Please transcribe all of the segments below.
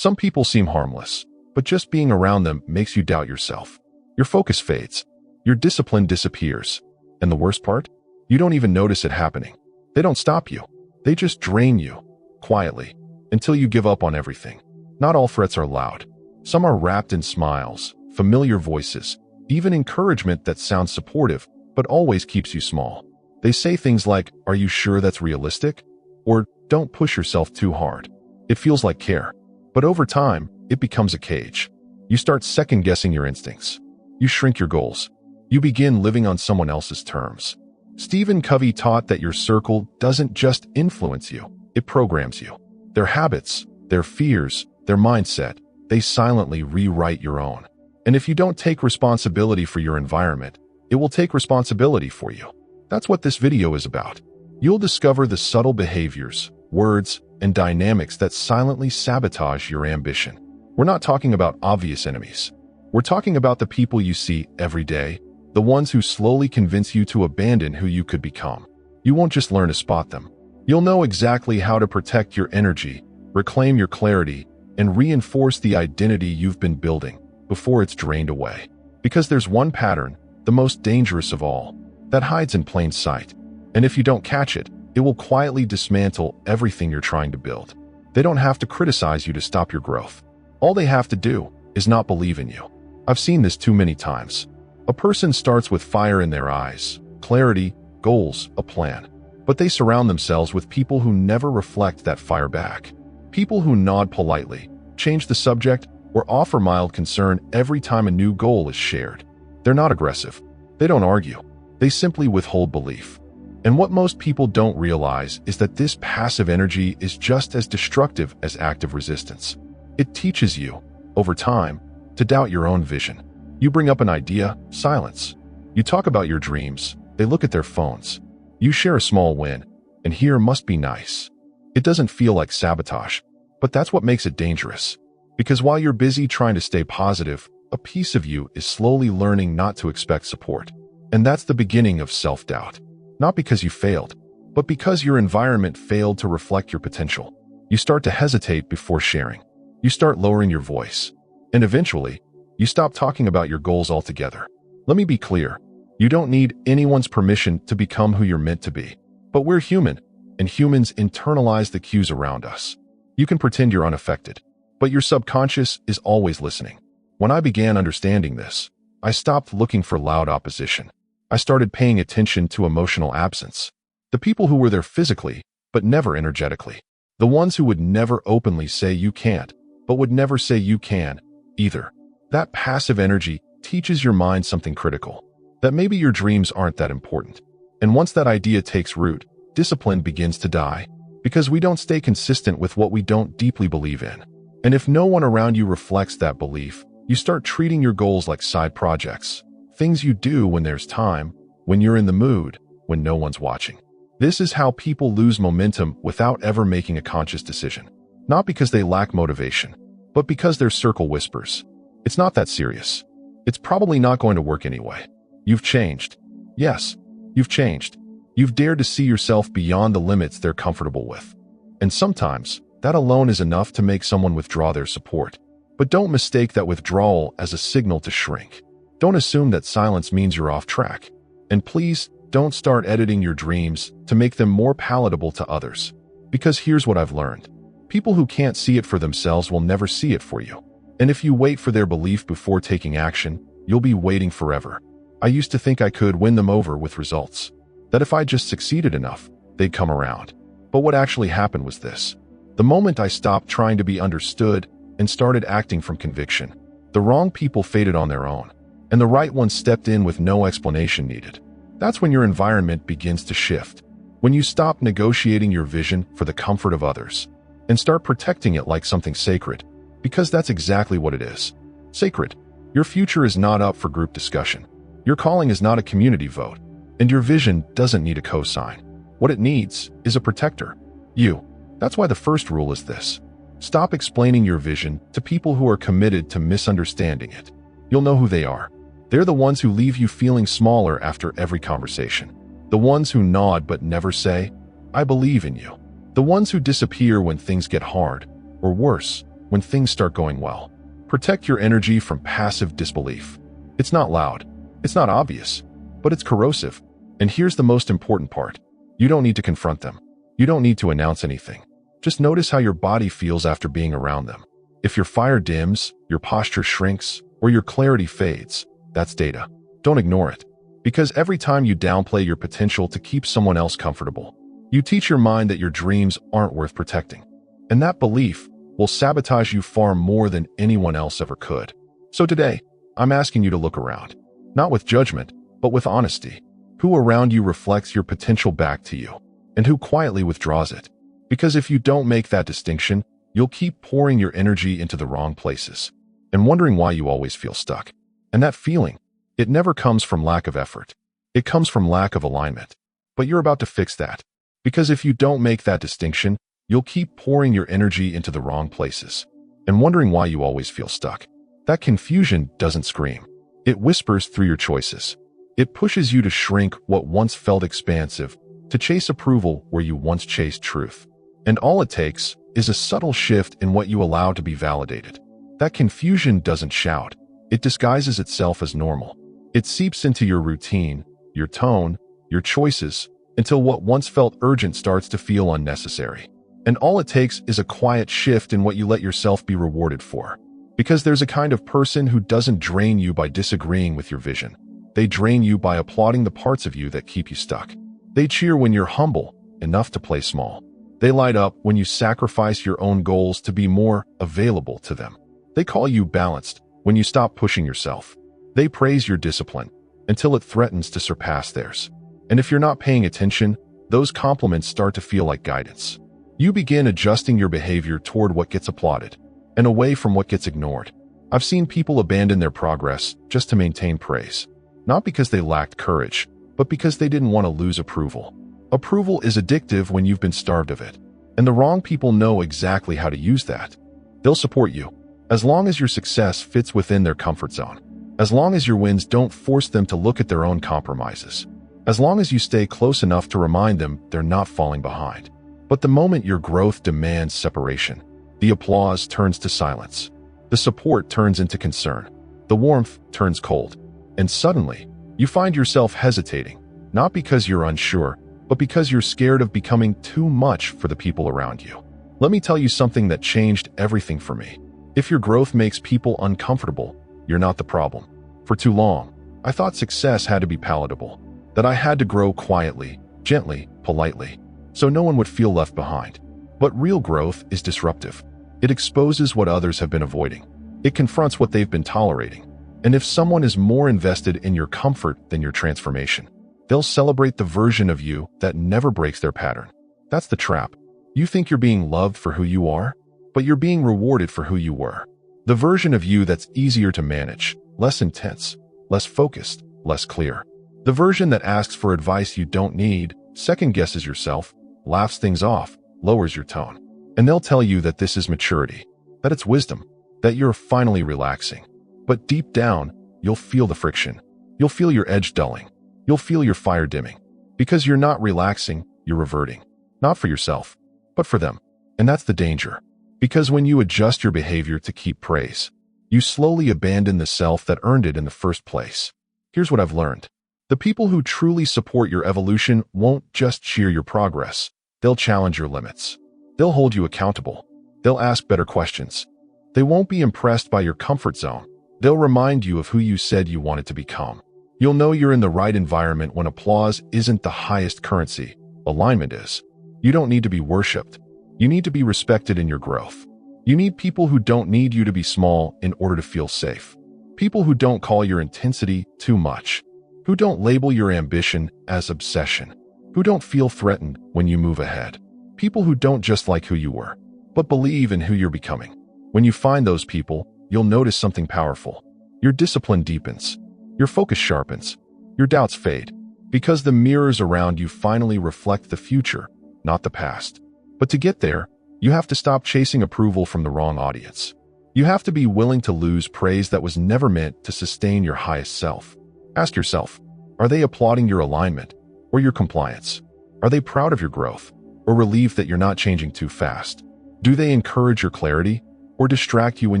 Some people seem harmless, but just being around them makes you doubt yourself. Your focus fades. Your discipline disappears. And the worst part? You don't even notice it happening. They don't stop you. They just drain you, quietly, until you give up on everything. Not all threats are loud. Some are wrapped in smiles, familiar voices, even encouragement that sounds supportive, but always keeps you small. They say things like, "Are you sure that's realistic?" Or, "Don't push yourself too hard." It feels like care. But over time, it becomes a cage. You start second-guessing your instincts. You shrink your goals. You begin living on someone else's terms. Stephen Covey taught that your circle doesn't just influence you, it programs you. Their habits, their fears, their mindset, they silently rewrite your own. And if you don't take responsibility for your environment, it will take responsibility for you. That's what this video is about. You'll discover the subtle behaviors, words, and dynamics that silently sabotage your ambition. We're not talking about obvious enemies. We're talking about the people you see every day, the ones who slowly convince you to abandon who you could become. You won't just learn to spot them. You'll know exactly how to protect your energy, reclaim your clarity, and reinforce the identity you've been building before it's drained away. Because there's one pattern, the most dangerous of all, that hides in plain sight. And if you don't catch it, it will quietly dismantle everything you're trying to build. They don't have to criticize you to stop your growth. All they have to do is not believe in you. I've seen this too many times. A person starts with fire in their eyes, clarity, goals, a plan. But they surround themselves with people who never reflect that fire back. People who nod politely, change the subject, or offer mild concern every time a new goal is shared. They're not aggressive. They don't argue. They simply withhold belief. And what most people don't realize is that this passive energy is just as destructive as active resistance. It teaches you, over time, to doubt your own vision. You bring up an idea, silence. You talk about your dreams, they look at their phones. You share a small win, and here must be nice. It doesn't feel like sabotage, but that's what makes it dangerous. Because while you're busy trying to stay positive, a piece of you is slowly learning not to expect support. And that's the beginning of self-doubt. Not because you failed, but because your environment failed to reflect your potential. You start to hesitate before sharing. You start lowering your voice. And eventually, you stop talking about your goals altogether. Let me be clear. You don't need anyone's permission to become who you're meant to be. But we're human, and humans internalize the cues around us. You can pretend you're unaffected, but your subconscious is always listening. When I began understanding this, I stopped looking for loud opposition. I started paying attention to emotional absence. The people who were there physically, but never energetically. The ones who would never openly say you can't, but would never say you can, either. That passive energy teaches your mind something critical. That maybe your dreams aren't that important. And once that idea takes root, discipline begins to die. Because we don't stay consistent with what we don't deeply believe in. And if no one around you reflects that belief, you start treating your goals like side projects. Things you do when there's time, when you're in the mood, when no one's watching. This is how people lose momentum without ever making a conscious decision. Not because they lack motivation, but because their circle whispers. It's not that serious. It's probably not going to work anyway. You've changed. Yes, you've changed. You've dared to see yourself beyond the limits they're comfortable with. And sometimes, that alone is enough to make someone withdraw their support. But don't mistake that withdrawal as a signal to shrink. Don't assume that silence means you're off track. And please, don't start editing your dreams to make them more palatable to others. Because here's what I've learned. People who can't see it for themselves will never see it for you. And if you wait for their belief before taking action, you'll be waiting forever. I used to think I could win them over with results. That if I just succeeded enough, they'd come around. But what actually happened was this. The moment I stopped trying to be understood and started acting from conviction, the wrong people faded on their own. And the right ones stepped in with no explanation needed. That's when your environment begins to shift. When you stop negotiating your vision for the comfort of others and start protecting it like something sacred. Because that's exactly what it is. Sacred. Your future is not up for group discussion. Your calling is not a community vote. And your vision doesn't need a cosign. What it needs is a protector. You. That's why the first rule is this. Stop explaining your vision to people who are committed to misunderstanding it. You'll know who they are. They're the ones who leave you feeling smaller after every conversation. The ones who nod but never say, "I believe in you." The ones who disappear when things get hard, or worse, when things start going well. Protect your energy from passive disbelief. It's not loud. It's not obvious. But it's corrosive. And here's the most important part. You don't need to confront them. You don't need to announce anything. Just notice how your body feels after being around them. If your fire dims, your posture shrinks, or your clarity fades, that's data. Don't ignore it. Because every time you downplay your potential to keep someone else comfortable, you teach your mind that your dreams aren't worth protecting. And that belief will sabotage you far more than anyone else ever could. So today, I'm asking you to look around. Not with judgment, but with honesty. Who around you reflects your potential back to you, and who quietly withdraws it? Because if you don't make that distinction, you'll keep pouring your energy into the wrong places and wondering why you always feel stuck. And that feeling, it never comes from lack of effort. It comes from lack of alignment. But you're about to fix that. Because if you don't make that distinction, you'll keep pouring your energy into the wrong places and wondering why you always feel stuck. That confusion doesn't scream. It whispers through your choices. It pushes you to shrink what once felt expansive, to chase approval where you once chased truth. And all it takes is a subtle shift in what you allow to be validated. That confusion doesn't shout. It disguises itself as normal. It seeps into your routine, your tone, your choices, until what once felt urgent starts to feel unnecessary. And all it takes is a quiet shift in what you let yourself be rewarded for. Because there's a kind of person who doesn't drain you by disagreeing with your vision. They drain you by applauding the parts of you that keep you stuck. They cheer when you're humble enough to play small. They light up when you sacrifice your own goals to be more available to them. They call you balanced when you stop pushing yourself. They praise your discipline until it threatens to surpass theirs. And if you're not paying attention, those compliments start to feel like guidance. You begin adjusting your behavior toward what gets applauded and away from what gets ignored. I've seen people abandon their progress just to maintain praise. Not because they lacked courage, but because they didn't want to lose approval. Approval is addictive when you've been starved of it. And the wrong people know exactly how to use that. They'll support you, as long as your success fits within their comfort zone. As long as your wins don't force them to look at their own compromises. As long as you stay close enough to remind them they're not falling behind. But the moment your growth demands separation, the applause turns to silence. The support turns into concern. The warmth turns cold. And suddenly, you find yourself hesitating, not because you're unsure, but because you're scared of becoming too much for the people around you. Let me tell you something that changed everything for me. If your growth makes people uncomfortable, you're not the problem. For too long, I thought success had to be palatable, that I had to grow quietly, gently, politely, so no one would feel left behind. But real growth is disruptive. It exposes what others have been avoiding. It confronts what they've been tolerating. And if someone is more invested in your comfort than your transformation, they'll celebrate the version of you that never breaks their pattern. That's the trap. You think you're being loved for who you are, but you're being rewarded for who you were. The version of you that's easier to manage, less intense, less focused, less clear. The version that asks for advice you don't need, second guesses yourself, laughs things off, lowers your tone. And they'll tell you that this is maturity, that it's wisdom, that you're finally relaxing. But deep down, you'll feel the friction. You'll feel your edge dulling. You'll feel your fire dimming. Because you're not relaxing, you're reverting. Not for yourself, but for them. And that's the danger. Because when you adjust your behavior to keep praise, you slowly abandon the self that earned it in the first place. Here's what I've learned. The people who truly support your evolution won't just cheer your progress. They'll challenge your limits. They'll hold you accountable. They'll ask better questions. They won't be impressed by your comfort zone. They'll remind you of who you said you wanted to become. You'll know you're in the right environment when applause isn't the highest currency. Alignment is. You don't need to be worshipped. You need to be respected in your growth. You need people who don't need you to be small in order to feel safe. People who don't call your intensity too much. Who don't label your ambition as obsession. Who don't feel threatened when you move ahead. People who don't just like who you were, but believe in who you're becoming. When you find those people, you'll notice something powerful. Your discipline deepens. Your focus sharpens. Your doubts fade. Because the mirrors around you finally reflect the future, not the past. But to get there, you have to stop chasing approval from the wrong audience. You have to be willing to lose praise that was never meant to sustain your highest self. Ask yourself, are they applauding your alignment or your compliance? Are they proud of your growth or relieved that you're not changing too fast? Do they encourage your clarity or distract you when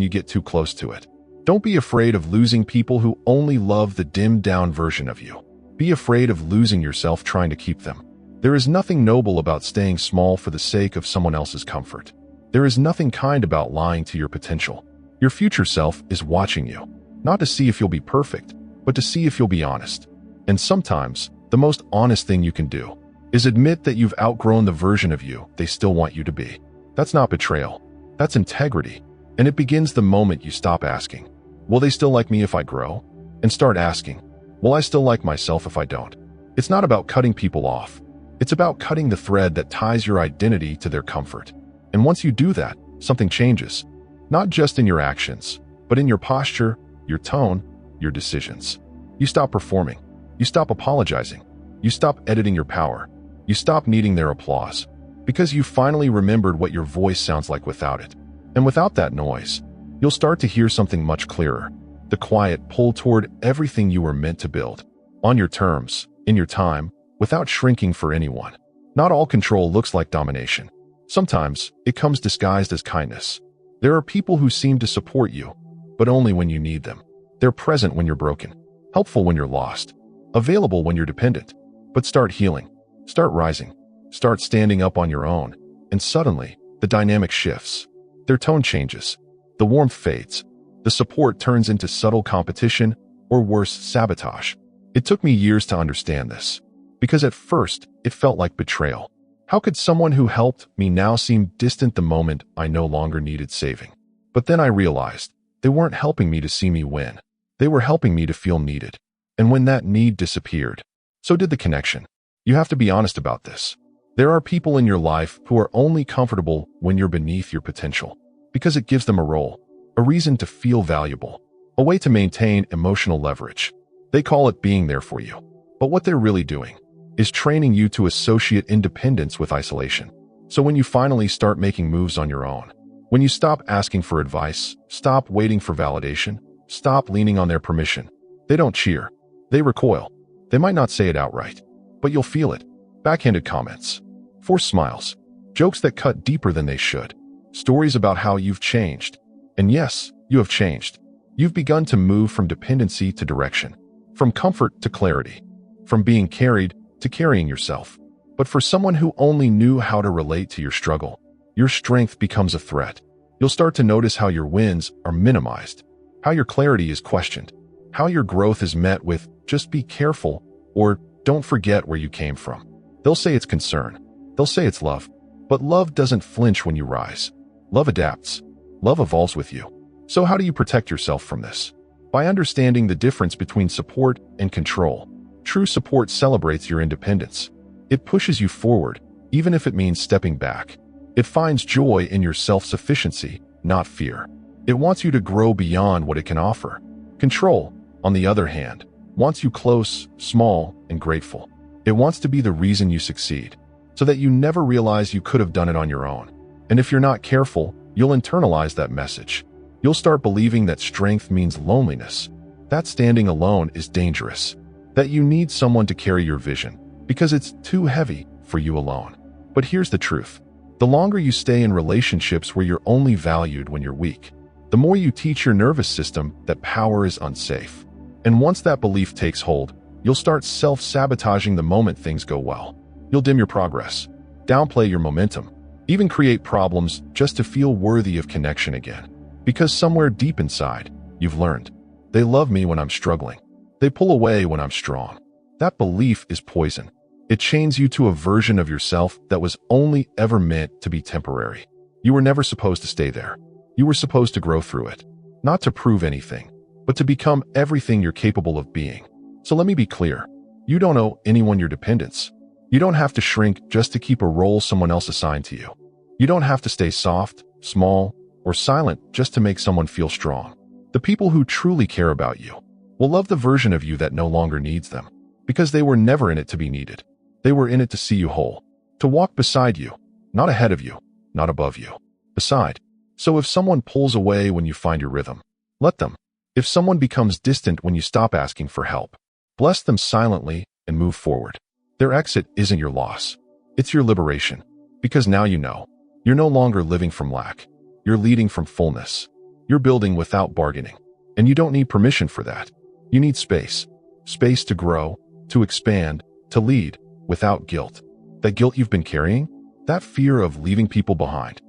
you get too close to it. Don't be afraid of losing people who only love the dimmed-down version of you. Be afraid of losing yourself trying to keep them. There is nothing noble about staying small for the sake of someone else's comfort. There is nothing kind about lying to your potential. Your future self is watching you, not to see if you'll be perfect, but to see if you'll be honest. And sometimes, the most honest thing you can do is admit that you've outgrown the version of you they still want you to be. That's not betrayal. That's integrity. And it begins the moment you stop asking, will they still like me if I grow? And start asking, will I still like myself if I don't? It's not about cutting people off. It's about cutting the thread that ties your identity to their comfort. And once you do that, something changes. Not just in your actions, but in your posture, your tone, your decisions. You stop performing. You stop apologizing. You stop editing your power. You stop needing their applause. Because you finally remembered what your voice sounds like without it. And without that noise, you'll start to hear something much clearer. The quiet pull toward everything you were meant to build. On your terms, in your time, without shrinking for anyone. Not all control looks like domination. Sometimes, it comes disguised as kindness. There are people who seem to support you, but only when you need them. They're present when you're broken, helpful when you're lost, available when you're dependent. But start healing, start rising, start standing up on your own, and suddenly, the dynamic shifts. Their tone changes, the warmth fades, the support turns into subtle competition, or worse, sabotage. It took me years to understand this, because at first, it felt like betrayal. How could someone who helped me now seem distant the moment I no longer needed saving? But then I realized, they weren't helping me to see me win. They were helping me to feel needed. And when that need disappeared, so did the connection. You have to be honest about this. There are people in your life who are only comfortable when you're beneath your potential, because it gives them a role, a reason to feel valuable, a way to maintain emotional leverage. They call it being there for you. But what they're really doing is training you to associate independence with isolation. So when you finally start making moves on your own, when you stop asking for advice, stop waiting for validation, stop leaning on their permission, they don't cheer. They recoil. They might not say it outright, but you'll feel it. Backhanded comments, forced smiles, jokes that cut deeper than they should, stories about how you've changed. And yes, you have changed. You've begun to move from dependency to direction, from comfort to clarity, from being carried to carrying yourself. But for someone who only knew how to relate to your struggle, your strength becomes a threat. You'll start to notice how your wins are minimized, how your clarity is questioned, how your growth is met with just be careful or don't forget where you came from. They'll say it's concern. They'll say it's love. But love doesn't flinch when you rise. Love adapts. Love evolves with you. So how do you protect yourself from this? By understanding the difference between support and control. True support celebrates your independence. It pushes you forward, even if it means stepping back. It finds joy in your self-sufficiency, not fear. It wants you to grow beyond what it can offer. Control, on the other hand, wants you close, small, and grateful. It wants to be the reason you succeed, so that you never realize you could have done it on your own. And if you're not careful, you'll internalize that message. You'll start believing that strength means loneliness, that standing alone is dangerous, that you need someone to carry your vision, because it's too heavy for you alone. But here's the truth. The longer you stay in relationships where you're only valued when you're weak, the more you teach your nervous system that power is unsafe. And once that belief takes hold, you'll start self-sabotaging the moment things go well. You'll dim your progress, downplay your momentum, even create problems just to feel worthy of connection again. Because somewhere deep inside, you've learned, they love me when I'm struggling. They pull away when I'm strong. That belief is poison. It chains you to a version of yourself that was only ever meant to be temporary. You were never supposed to stay there. You were supposed to grow through it. Not to prove anything, but to become everything you're capable of being. So let me be clear. You don't owe anyone your dependence. You don't have to shrink just to keep a role someone else assigned to you. You don't have to stay soft, small, or silent just to make someone feel strong. The people who truly care about you will love the version of you that no longer needs them, because they were never in it to be needed. They were in it to see you whole, to walk beside you, not ahead of you, not above you, beside. So if someone pulls away when you find your rhythm, let them. If someone becomes distant when you stop asking for help, bless them silently and move forward. Their exit isn't your loss. It's your liberation. Because now you know, you're no longer living from lack. You're leading from fullness. You're building without bargaining. And you don't need permission for that. You need space. Space to grow, to expand, to lead, without guilt. That guilt you've been carrying? That fear of leaving people behind?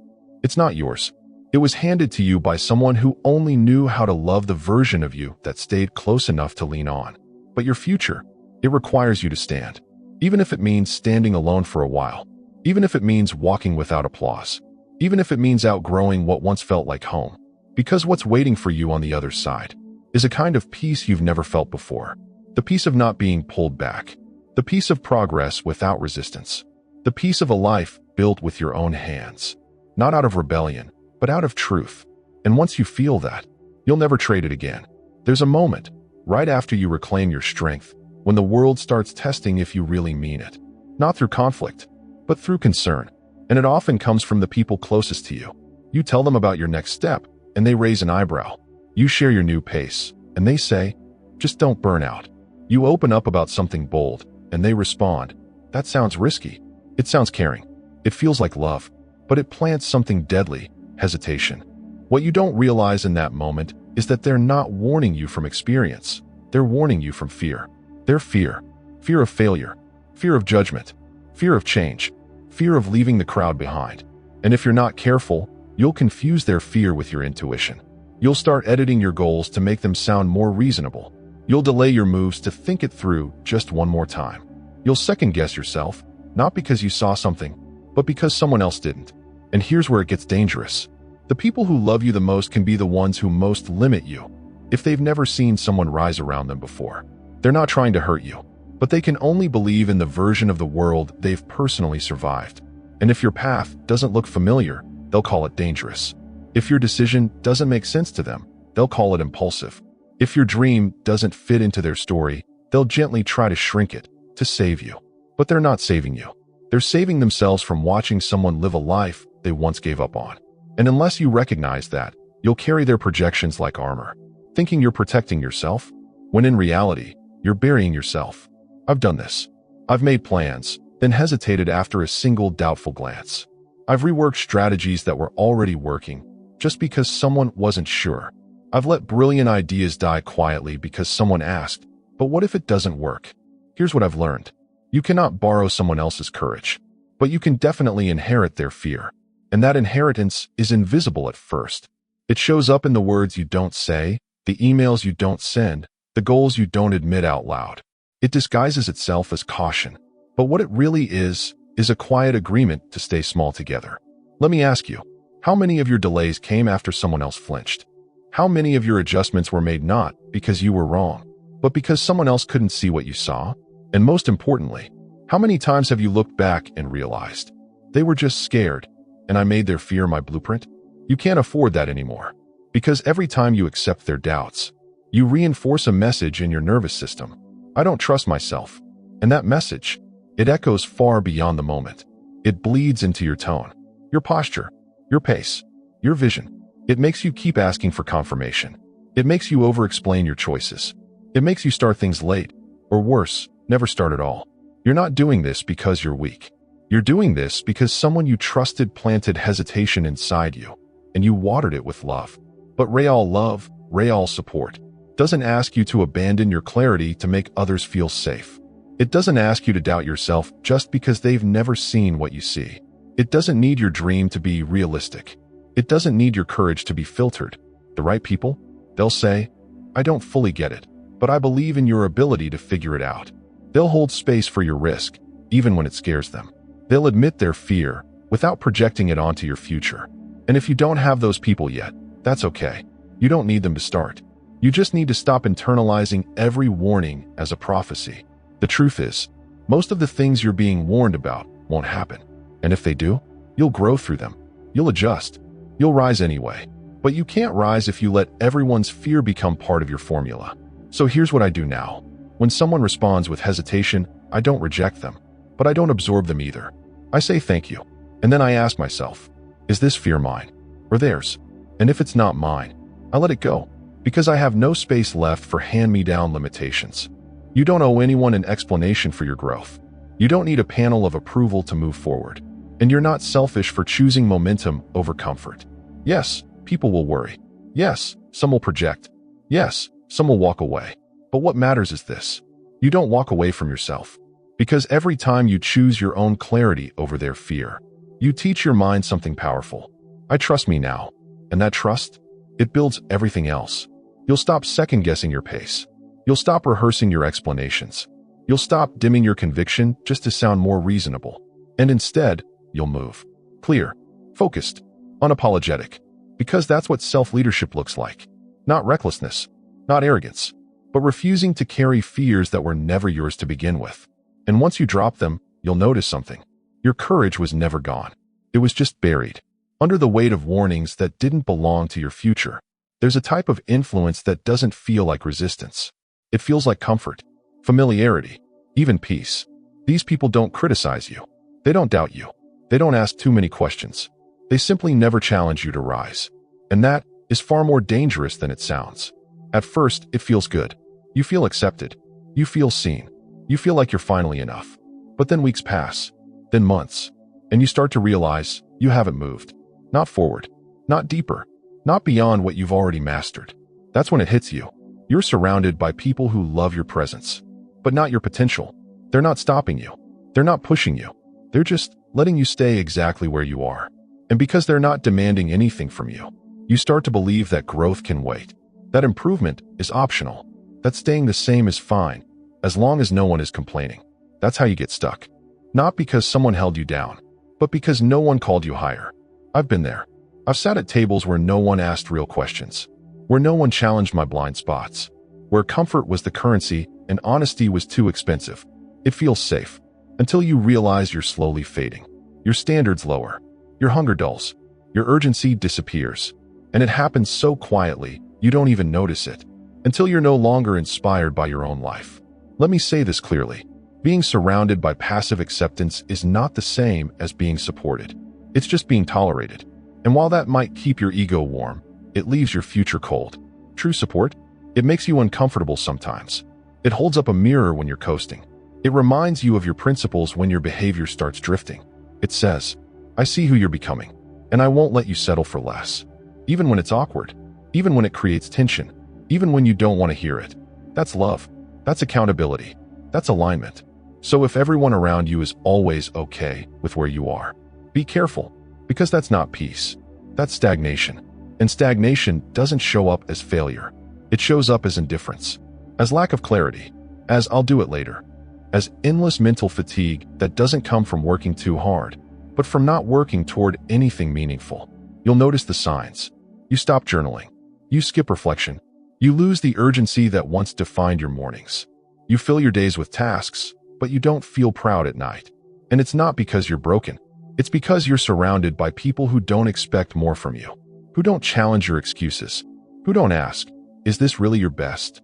It's not yours. It was handed to you by someone who only knew how to love the version of you that stayed close enough to lean on. But your future, it requires you to stand. Even if it means standing alone for a while. Even if it means walking without applause. Even if it means outgrowing what once felt like home. Because what's waiting for you on the other side is a kind of peace you've never felt before. The peace of not being pulled back. The peace of progress without resistance. The peace of a life built with your own hands. Not out of rebellion, but out of truth. And once you feel that, you'll never trade it again. There's a moment, right after you reclaim your strength, when the world starts testing if you really mean it. Not through conflict, but through concern. And it often comes from the people closest to you. You tell them about your next step, and they raise an eyebrow. You share your new pace, and they say, just don't burn out. You open up about something bold, and they respond, that sounds risky. It sounds caring. It feels like love, but it plants something deadly, hesitation. What you don't realize in that moment is that they're not warning you from experience. They're warning you from fear. Their fear. Fear of failure. Fear of judgment. Fear of change. Fear of leaving the crowd behind. And if you're not careful, you'll confuse their fear with your intuition. You'll start editing your goals to make them sound more reasonable. You'll delay your moves to think it through just one more time. You'll second-guess yourself, not because you saw something, but because someone else didn't. And here's where it gets dangerous. The people who love you the most can be the ones who most limit you. If they've never seen someone rise around them before, they're not trying to hurt you, but they can only believe in the version of the world they've personally survived. And if your path doesn't look familiar, they'll call it dangerous. If your decision doesn't make sense to them, they'll call it impulsive. If your dream doesn't fit into their story, they'll gently try to shrink it, to save you. But they're not saving you. They're saving themselves from watching someone live a life they once gave up on. And unless you recognize that, you'll carry their projections like armor, thinking you're protecting yourself, when in reality, you're burying yourself. I've done this. I've made plans, then hesitated after a single doubtful glance. I've reworked strategies that were already working, just because someone wasn't sure. I've let brilliant ideas die quietly because someone asked, but what if it doesn't work? Here's what I've learned. You cannot borrow someone else's courage, but you can definitely inherit their fear. And that inheritance is invisible at first. It shows up in the words you don't say, the emails you don't send, the goals you don't admit out loud. It disguises itself as caution. But what it really is a quiet agreement to stay small together. Let me ask you, how many of your delays came after someone else flinched? How many of your adjustments were made not because you were wrong, but because someone else couldn't see what you saw? And most importantly, how many times have you looked back and realized they were just scared, and I made their fear my blueprint? You can't afford that anymore, because every time you accept their doubts, you reinforce a message in your nervous system. I don't trust myself. And that message, it echoes far beyond the moment. It bleeds into your tone, your posture, your pace, your vision. It makes you keep asking for confirmation. It makes you over-explain your choices. It makes you start things late, or worse, never start at all. You're not doing this because you're weak. You're doing this because someone you trusted planted hesitation inside you, and you watered it with love. But real love, real support, doesn't ask you to abandon your clarity to make others feel safe. It doesn't ask you to doubt yourself just because they've never seen what you see. It doesn't need your dream to be realistic. It doesn't need your courage to be filtered. The right people, they'll say, I don't fully get it, but I believe in your ability to figure it out. They'll hold space for your risk, even when it scares them. They'll admit their fear without projecting it onto your future. And if you don't have those people yet, that's okay. You don't need them to start. You just need to stop internalizing every warning as a prophecy. The truth is, most of the things you're being warned about won't happen. And if they do, you'll grow through them. You'll adjust. You'll rise anyway. But you can't rise if you let everyone's fear become part of your formula. So here's what I do now. When someone responds with hesitation, I don't reject them, but I don't absorb them either. I say thank you. And then I ask myself, is this fear mine or theirs? And if it's not mine, I let it go, because I have no space left for hand-me-down limitations. You don't owe anyone an explanation for your growth. You don't need a panel of approval to move forward. And you're not selfish for choosing momentum over comfort. Yes, people will worry. Yes, some will project. Yes, some will walk away. But what matters is this. You don't walk away from yourself. Because every time you choose your own clarity over their fear, you teach your mind something powerful. I trust me now. And that trust, it builds everything else. You'll stop second-guessing your pace. You'll stop rehearsing your explanations. You'll stop dimming your conviction just to sound more reasonable. And instead, you'll move. Clear, focused, unapologetic. Because that's what self-leadership looks like. Not recklessness, not arrogance, but refusing to carry fears that were never yours to begin with. And once you drop them, you'll notice something. Your courage was never gone. It was just buried. Under the weight of warnings that didn't belong to your future, there's a type of influence that doesn't feel like resistance. It feels like comfort, familiarity, even peace. These people don't criticize you. They don't doubt you. They don't ask too many questions. They simply never challenge you to rise. And that is far more dangerous than it sounds. At first, it feels good. You feel accepted. You feel seen. You feel like you're finally enough. But then weeks pass, then months, and you start to realize you haven't moved. Not forward, not deeper, not beyond what you've already mastered. That's when it hits you. You're surrounded by people who love your presence, but not your potential. They're not stopping you. They're not pushing you. They're just letting you stay exactly where you are. And because they're not demanding anything from you, you start to believe that growth can wait, that improvement is optional, that staying the same is fine, as long as no one is complaining. That's how you get stuck. Not because someone held you down, but because no one called you higher. I've been there. I've sat at tables where no one asked real questions, where no one challenged my blind spots, where comfort was the currency and honesty was too expensive. It feels safe, until you realize you're slowly fading. Your standards lower, your hunger dulls, your urgency disappears, and it happens so quietly you don't even notice it, until you're no longer inspired by your own life. Let me say this clearly. Being surrounded by passive acceptance is not the same as being supported. It's just being tolerated. And while that might keep your ego warm, it leaves your future cold. True support? It makes you uncomfortable sometimes. It holds up a mirror when you're coasting. It reminds you of your principles when your behavior starts drifting. It says, I see who you're becoming, and I won't let you settle for less. Even when it's awkward, even when it creates tension, even when you don't want to hear it. That's love. That's accountability. That's alignment. So if everyone around you is always okay with where you are, be careful, because that's not peace. That's stagnation. And stagnation doesn't show up as failure. It shows up as indifference, as lack of clarity, as I'll do it later, as endless mental fatigue that doesn't come from working too hard, but from not working toward anything meaningful. You'll notice the signs. You stop journaling. You skip reflection. You lose the urgency that once defined your mornings. You fill your days with tasks, but you don't feel proud at night. And it's not because you're broken. It's because you're surrounded by people who don't expect more from you, who don't challenge your excuses, who don't ask, is this really your best?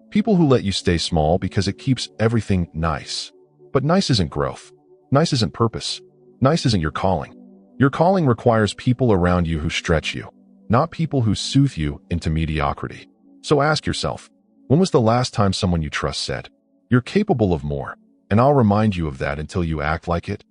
People who let you stay small because it keeps everything nice. But nice isn't growth. Nice isn't purpose. Nice isn't your calling. Your calling requires people around you who stretch you, not people who soothe you into mediocrity. So ask yourself, when was the last time someone you trust said, you're capable of more, and I'll remind you of that until you act like it?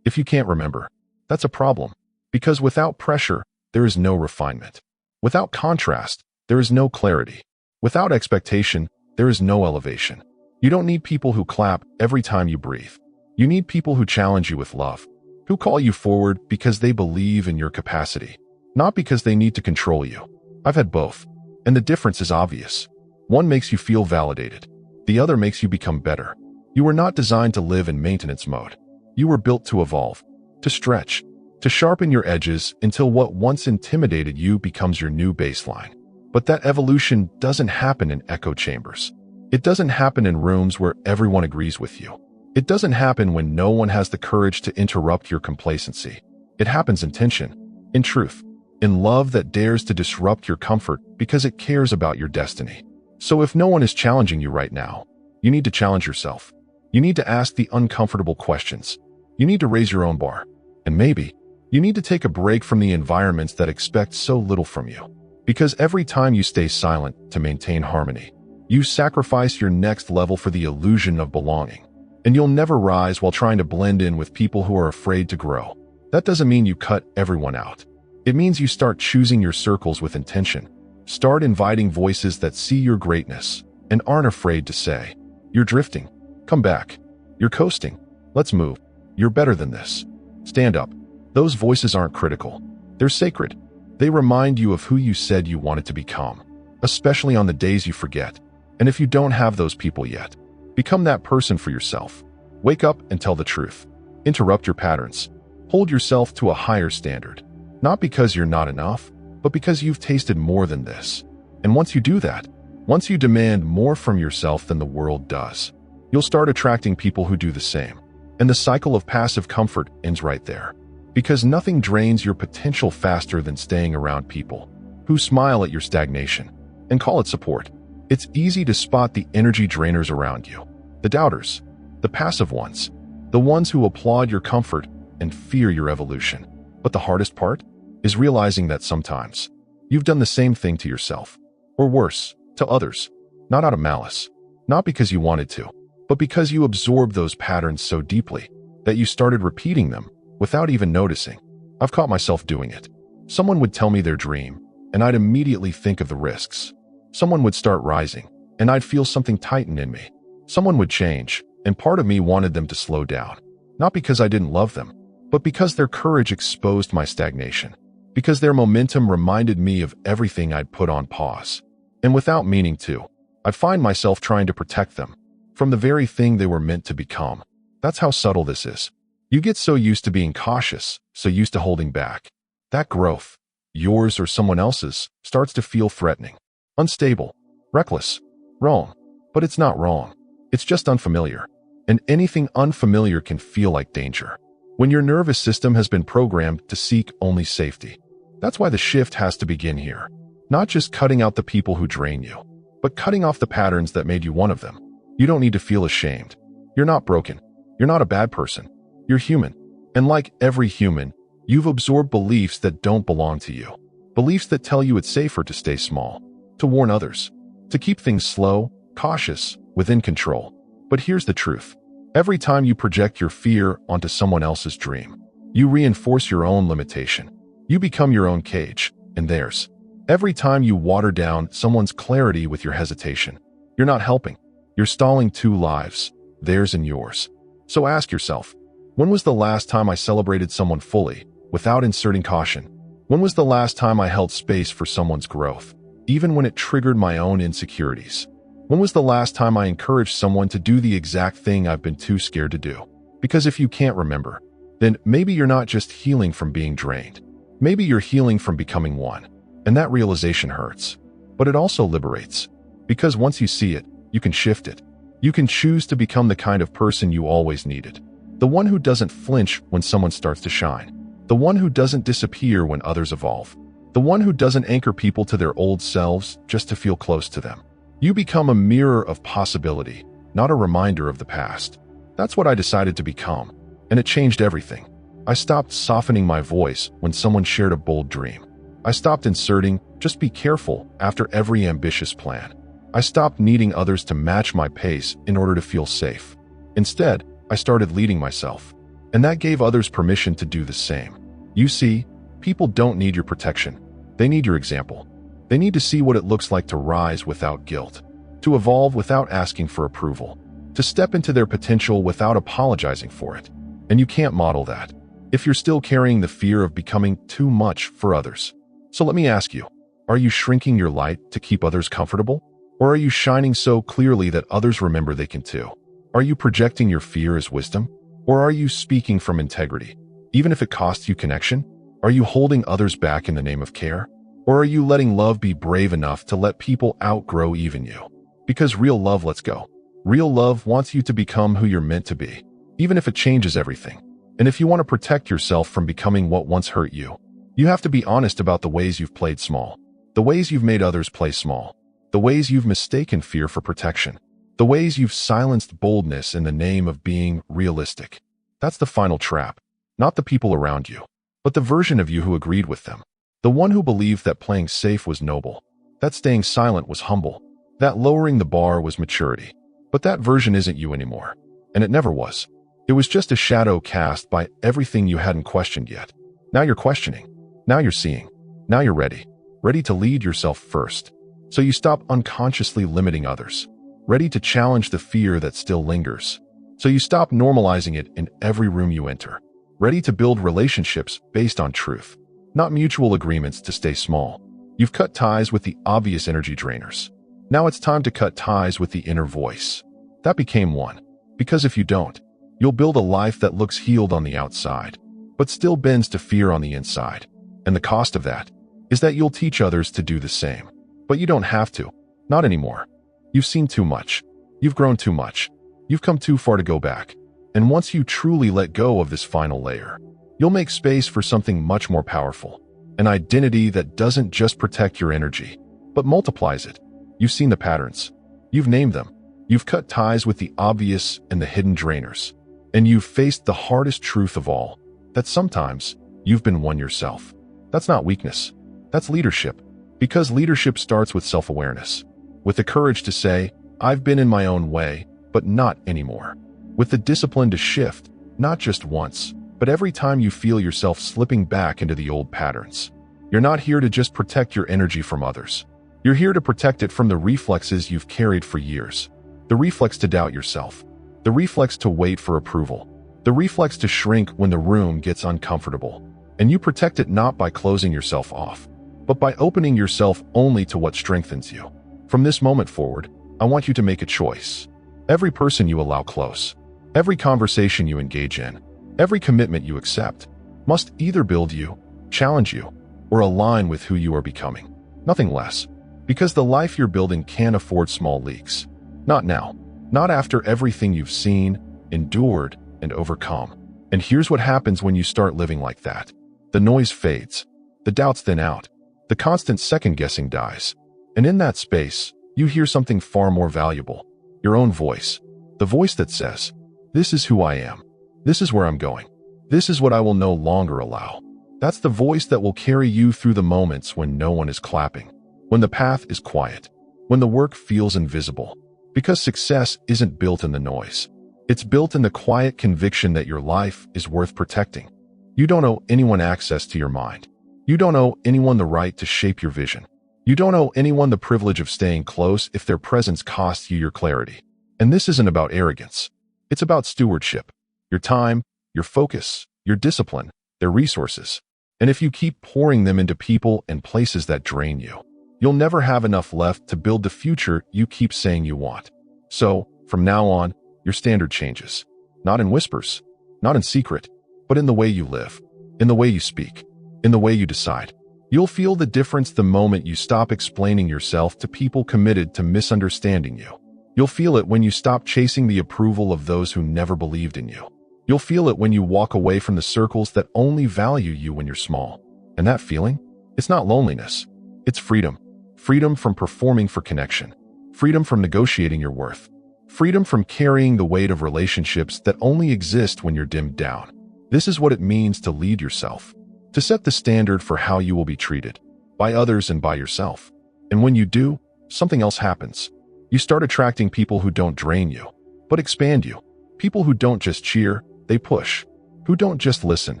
If you can't remember, that's a problem. Because without pressure, there is no refinement. Without contrast, there is no clarity. Without expectation, there is no elevation. You don't need people who clap every time you breathe. You need people who challenge you with love, who call you forward because they believe in your capacity, not because they need to control you. I've had both, and the difference is obvious. One makes you feel validated. The other makes you become better. You were not designed to live in maintenance mode. You were built to evolve, to stretch, to sharpen your edges until what once intimidated you becomes your new baseline. But that evolution doesn't happen in echo chambers. It doesn't happen in rooms where everyone agrees with you. It doesn't happen when no one has the courage to interrupt your complacency. It happens in tension, in truth, in love that dares to disrupt your comfort because it cares about your destiny. So if no one is challenging you right now, you need to challenge yourself. You need to ask the uncomfortable questions. You need to raise your own bar. And maybe, you need to take a break from the environments that expect so little from you. Because every time you stay silent to maintain harmony, you sacrifice your next level for the illusion of belonging. And you'll never rise while trying to blend in with people who are afraid to grow. That doesn't mean you cut everyone out. It means you start choosing your circles with intention. Start inviting voices that see your greatness and aren't afraid to say, "You're drifting. Come back. You're coasting. Let's move. You're better than this. Stand up." Those voices aren't critical. They're sacred. They remind you of who you said you wanted to become, especially on the days you forget. And if you don't have those people yet, become that person for yourself. Wake up and tell the truth. Interrupt your patterns. Hold yourself to a higher standard. Not because you're not enough, but because you've tasted more than this. And once you do that, once you demand more from yourself than the world does, you'll start attracting people who do the same. And the cycle of passive comfort ends right there. Because nothing drains your potential faster than staying around people who smile at your stagnation and call it support. It's easy to spot the energy drainers around you, the doubters, the passive ones, the ones who applaud your comfort and fear your evolution. But the hardest part is realizing that sometimes you've done the same thing to yourself, or worse, to others, not out of malice, not because you wanted to, but because you absorbed those patterns so deeply that you started repeating them without even noticing. I've caught myself doing it. Someone would tell me their dream, and I'd immediately think of the risks. Someone would start rising, and I'd feel something tighten in me. Someone would change, and part of me wanted them to slow down. Not because I didn't love them, but because their courage exposed my stagnation. Because their momentum reminded me of everything I'd put on pause. And without meaning to, I'd find myself trying to protect them from the very thing they were meant to become. That's how subtle this is. You get so used to being cautious, so used to holding back. That growth, yours or someone else's, starts to feel threatening, unstable, reckless, wrong. But it's not wrong. It's just unfamiliar. And anything unfamiliar can feel like danger. When your nervous system has been programmed to seek only safety. That's why the shift has to begin here. Not just cutting out the people who drain you, but cutting off the patterns that made you one of them. You don't need to feel ashamed. You're not broken. You're not a bad person. You're human. And like every human, you've absorbed beliefs that don't belong to you. Beliefs that tell you it's safer to stay small, to warn others, to keep things slow, cautious, within control. But here's the truth. Every time you project your fear onto someone else's dream, you reinforce your own limitation. You become your own cage, and theirs. Every time you water down someone's clarity with your hesitation, you're not helping. You're stalling two lives, theirs and yours. So ask yourself, when was the last time I celebrated someone fully, without inserting caution? When was the last time I held space for someone's growth, even when it triggered my own insecurities? When was the last time I encouraged someone to do the exact thing I've been too scared to do? Because if you can't remember, then maybe you're not just healing from being drained. Maybe you're healing from becoming one. And that realization hurts. But it also liberates. Because once you see it, you can shift it. You can choose to become the kind of person you always needed. The one who doesn't flinch when someone starts to shine. The one who doesn't disappear when others evolve. The one who doesn't anchor people to their old selves just to feel close to them. You become a mirror of possibility, not a reminder of the past. That's what I decided to become, and it changed everything. I stopped softening my voice when someone shared a bold dream. I stopped inserting, "just be careful," after every ambitious plan. I stopped needing others to match my pace in order to feel safe. Instead, I started leading myself, and that gave others permission to do the same. You see, people don't need your protection. They need your example. They need to see what it looks like to rise without guilt, to evolve without asking for approval, to step into their potential without apologizing for it. And you can't model that if you're still carrying the fear of becoming too much for others. So let me ask you, are you shrinking your light to keep others comfortable? Or are you shining so clearly that others remember they can too? Are you projecting your fear as wisdom? Or are you speaking from integrity, even if it costs you connection? Are you holding others back in the name of care? Or are you letting love be brave enough to let people outgrow even you? Because real love lets go. Real love wants you to become who you're meant to be, even if it changes everything. And if you want to protect yourself from becoming what once hurt you, you have to be honest about the ways you've played small, the ways you've made others play small, the ways you've mistaken fear for protection, the ways you've silenced boldness in the name of being realistic. That's the final trap, not the people around you, but the version of you who agreed with them. The one who believed that playing safe was noble, that staying silent was humble, that lowering the bar was maturity. But that version isn't you anymore, and it never was. It was just a shadow cast by everything you hadn't questioned yet. Now you're questioning. Now you're seeing. Now you're ready. Ready to lead yourself first. So you stop unconsciously limiting others. Ready to challenge the fear that still lingers. So you stop normalizing it in every room you enter. Ready to build relationships based on truth, not mutual agreements to stay small. You've cut ties with the obvious energy drainers. Now it's time to cut ties with the inner voice. That became one. Because if you don't, you'll build a life that looks healed on the outside, but still bends to fear on the inside. And the cost of that is that you'll teach others to do the same. But you don't have to. Not anymore. You've seen too much. You've grown too much. You've come too far to go back. And once you truly let go of this final layer, you'll make space for something much more powerful. An identity that doesn't just protect your energy, but multiplies it. You've seen the patterns. You've named them. You've cut ties with the obvious and the hidden drainers. And you've faced the hardest truth of all, that sometimes you've been one yourself. That's not weakness. That's leadership. Because leadership starts with self-awareness. With the courage to say, I've been in my own way, but not anymore. With the discipline to shift, not just once, but every time you feel yourself slipping back into the old patterns. You're not here to just protect your energy from others. You're here to protect it from the reflexes you've carried for years. The reflex to doubt yourself. The reflex to wait for approval. The reflex to shrink when the room gets uncomfortable. And you protect it not by closing yourself off, but by opening yourself only to what strengthens you. From this moment forward, I want you to make a choice. Every person you allow close, every conversation you engage in, every commitment you accept, must either build you, challenge you, or align with who you are becoming. Nothing less. Because the life you're building can't afford small leaks. Not now. Not after everything you've seen, endured, and overcome. And here's what happens when you start living like that. The noise fades. The doubts thin out. The constant second-guessing dies. And in that space, you hear something far more valuable. Your own voice. The voice that says, this is who I am. This is where I'm going. This is what I will no longer allow. That's the voice that will carry you through the moments when no one is clapping. When the path is quiet. When the work feels invisible. Because success isn't built in the noise. It's built in the quiet conviction that your life is worth protecting. You don't owe anyone access to your mind. You don't owe anyone the right to shape your vision. You don't owe anyone the privilege of staying close if their presence costs you your clarity. And this isn't about arrogance. It's about stewardship. Your time, your focus, your discipline, their resources. And if you keep pouring them into people and places that drain you, you'll never have enough left to build the future you keep saying you want. So, from now on, your standard changes. Not in whispers, not in secret, but in the way you live, in the way you speak, in the way you decide. You'll feel the difference the moment you stop explaining yourself to people committed to misunderstanding you. You'll feel it when you stop chasing the approval of those who never believed in you. You'll feel it when you walk away from the circles that only value you when you're small. And that feeling? It's not loneliness. It's freedom. Freedom from performing for connection. Freedom from negotiating your worth. Freedom from carrying the weight of relationships that only exist when you're dimmed down. This is what it means to lead yourself. To set the standard for how you will be treated. By others and by yourself. And when you do, something else happens. You start attracting people who don't drain you, but expand you. People who don't just cheer, they push. Who don't just listen,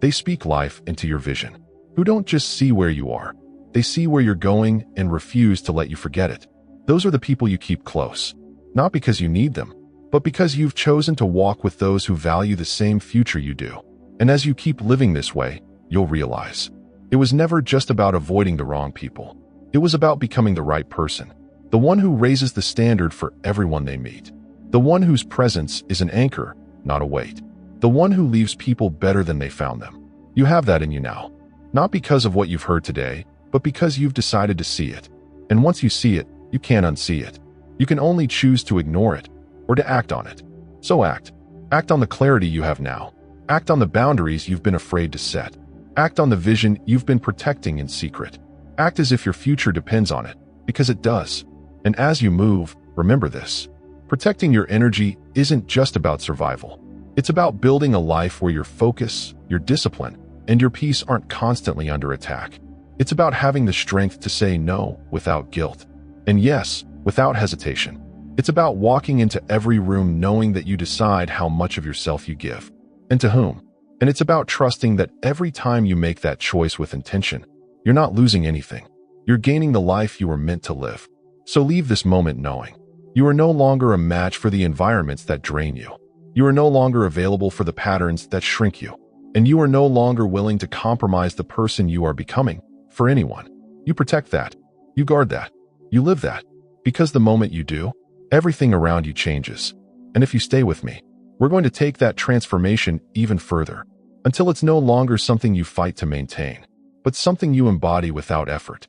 they speak life into your vision. Who don't just see where you are, they see where you're going and refuse to let you forget it. Those are the people you keep close. Not because you need them, but because you've chosen to walk with those who value the same future you do. And as you keep living this way, you'll realize it was never just about avoiding the wrong people. It was about becoming the right person. The one who raises the standard for everyone they meet. The one whose presence is an anchor, not a weight. The one who leaves people better than they found them. You have that in you now. Not because of what you've heard today, but because you've decided to see it. And once you see it, you can't unsee it. You can only choose to ignore it, or to act on it. So act. Act on the clarity you have now. Act on the boundaries you've been afraid to set. Act on the vision you've been protecting in secret. Act as if your future depends on it, because it does. And as you move, remember this. Protecting your energy isn't just about survival. It's about building a life where your focus, your discipline, and your peace aren't constantly under attack. It's about having the strength to say no without guilt. And yes, without hesitation. It's about walking into every room knowing that you decide how much of yourself you give. And to whom. And it's about trusting that every time you make that choice with intention, you're not losing anything. You're gaining the life you were meant to live. So leave this moment knowing you are no longer a match for the environments that drain you. You are no longer available for the patterns that shrink you. And you are no longer willing to compromise the person you are becoming for anyone. You protect that. You guard that. You live that. Because the moment you do, everything around you changes. And if you stay with me, we're going to take that transformation even further, until it's no longer something you fight to maintain, but something you embody without effort.